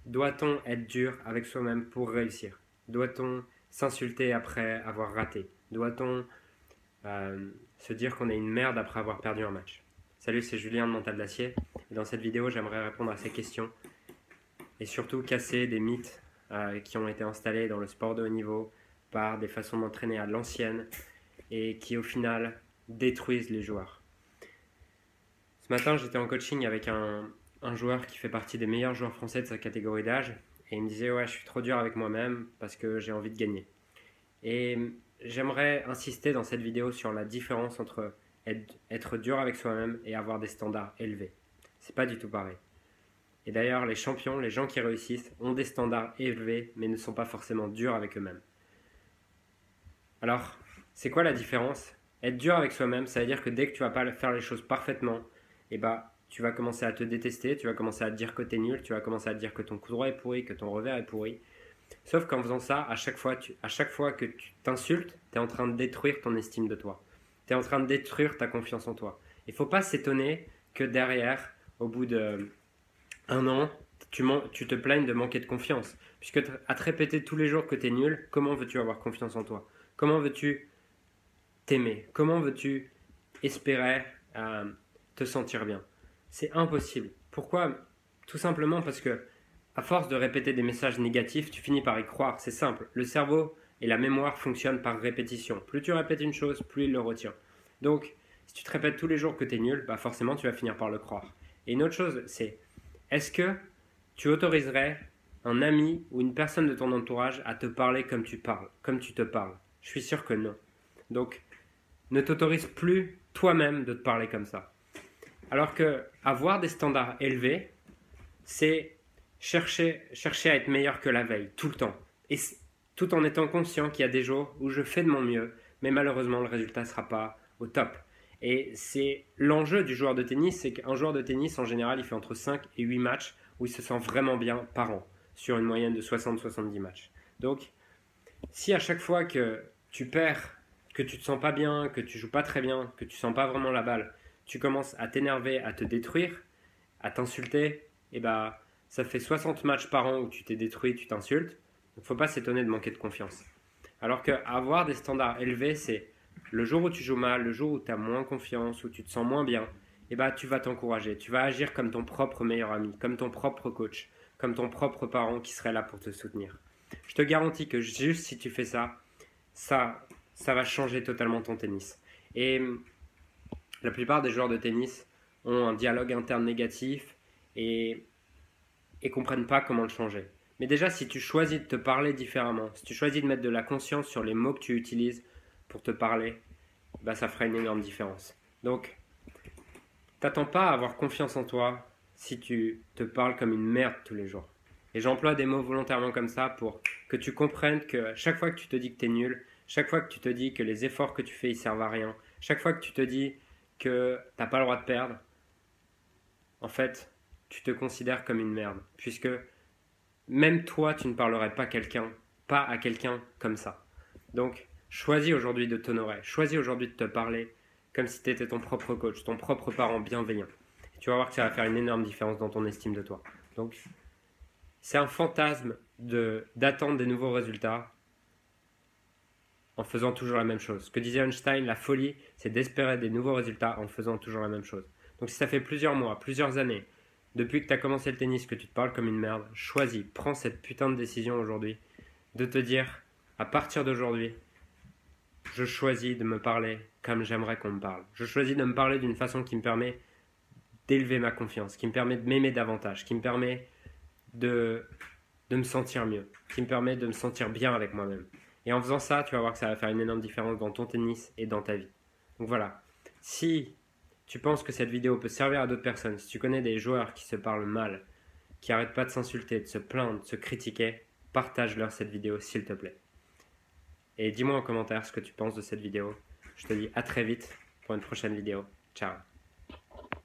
Doit-on être dur avec soi-même pour réussir? Doit-on s'insulter après avoir raté? Doit-on se dire qu'on est une merde après avoir perdu un match? Salut, c'est Julien de Mental d'Acier. Et dans cette vidéo, j'aimerais répondre à ces questions et surtout casser des mythes qui ont été installés dans le sport de haut niveau par des façons d'entraîner à l'ancienne et qui au final détruisent les joueurs. Ce matin, j'étais en coaching avec un joueur qui fait partie des meilleurs joueurs français de sa catégorie d'âge et il me disait ouais, je suis trop dur avec moi-même parce que j'ai envie de gagner. Et j'aimerais insister dans cette vidéo sur la différence entre être dur avec soi-même et avoir des standards élevés. C'est pas du tout pareil. Et d'ailleurs, les champions, les gens qui réussissent, ont des standards élevés mais ne sont pas forcément durs avec eux-mêmes. Alors, c'est quoi la différence? Être dur avec soi-même, ça veut dire que dès que tu vas pas faire les choses parfaitement, et tu vas commencer à te détester, tu vas commencer à te dire que tu es nul, tu vas commencer à te dire que ton coup droit est pourri, que ton revers est pourri. Sauf qu'en faisant ça, à chaque fois que tu t'insultes, tu es en train de détruire ton estime de toi. Tu es en train de détruire ta confiance en toi. Il ne faut pas s'étonner que derrière, au bout d'un an, tu te plaignes de manquer de confiance. Puisque à te répéter tous les jours que tu es nul, comment veux-tu avoir confiance en toi? Comment veux-tu t'aimer? Comment veux-tu espérer te sentir bien? C'est impossible. Pourquoi? Tout simplement parce que à force de répéter des messages négatifs, tu finis par y croire. C'est simple. Le cerveau et la mémoire fonctionnent par répétition. Plus tu répètes une chose, plus il le retient. Donc, si tu te répètes tous les jours que tu es nul, forcément tu vas finir par le croire. Et une autre chose, c'est est-ce que tu autoriserais un ami ou une personne de ton entourage à te parler comme tu parles, comme tu te parles? Je suis sûr que non. Donc, ne t'autorise plus toi-même de te parler comme ça. Alors que avoir des standards élevés, c'est chercher à être meilleur que la veille, tout le temps. Et tout en étant conscient qu'il y a des jours où je fais de mon mieux, mais malheureusement le résultat ne sera pas au top. Et c'est l'enjeu du joueur de tennis, c'est qu'un joueur de tennis, en général, il fait entre 5 et 8 matchs où il se sent vraiment bien par an, sur une moyenne de 60-70 matchs. Donc, si à chaque fois que tu perds, que tu te sens pas bien, que tu joues pas très bien, que tu sens pas vraiment la balle, tu commences à t'énerver, à te détruire, à t'insulter, et ça fait 60 matchs par an où tu t'es détruit, tu t'insultes. Il ne faut pas s'étonner de manquer de confiance. Alors qu'avoir des standards élevés, c'est le jour où tu joues mal, le jour où tu as moins confiance, où tu te sens moins bien, tu vas t'encourager. Tu vas agir comme ton propre meilleur ami, comme ton propre coach, comme ton propre parent qui serait là pour te soutenir. Je te garantis que juste si tu fais ça, ça va changer totalement ton tennis. Et la plupart des joueurs de tennis ont un dialogue interne négatif et comprennent pas comment le changer. Mais déjà, si tu choisis de te parler différemment, si tu choisis de mettre de la conscience sur les mots que tu utilises pour te parler, ça fera une énorme différence. Donc, t'attends pas à avoir confiance en toi si tu te parles comme une merde tous les jours. Et j'emploie des mots volontairement comme ça pour que tu comprennes que chaque fois que tu te dis que tu es nul, chaque fois que tu te dis que les efforts que tu fais ils servent à rien, chaque fois que tu te dis que t'as pas le droit de perdre, en fait, tu te considères comme une merde. Puisque même toi, tu ne parlerais pas à quelqu'un comme ça. Donc, choisis aujourd'hui de t'honorer. Choisis aujourd'hui de te parler comme si tu étais ton propre coach, ton propre parent bienveillant. Et tu vas voir que ça va faire une énorme différence dans ton estime de toi. Donc, c'est un fantasme d'attendre des nouveaux résultats en faisant toujours la même chose. Ce que disait Einstein, la folie, c'est d'espérer des nouveaux résultats en faisant toujours la même chose. Donc si ça fait plusieurs mois, plusieurs années, depuis que tu as commencé le tennis, que tu te parles comme une merde, choisis, prends cette putain de décision aujourd'hui, de te dire, à partir d'aujourd'hui, je choisis de me parler comme j'aimerais qu'on me parle. Je choisis de me parler d'une façon qui me permet d'élever ma confiance, qui me permet de m'aimer davantage, qui me permet de me sentir mieux, qui me permet de me sentir bien avec moi-même. Et en faisant ça, tu vas voir que ça va faire une énorme différence dans ton tennis et dans ta vie. Donc voilà, si tu penses que cette vidéo peut servir à d'autres personnes, si tu connais des joueurs qui se parlent mal, qui n'arrêtent pas de s'insulter, de se plaindre, de se critiquer, partage-leur cette vidéo s'il te plaît. Et dis-moi en commentaire ce que tu penses de cette vidéo. Je te dis à très vite pour une prochaine vidéo. Ciao.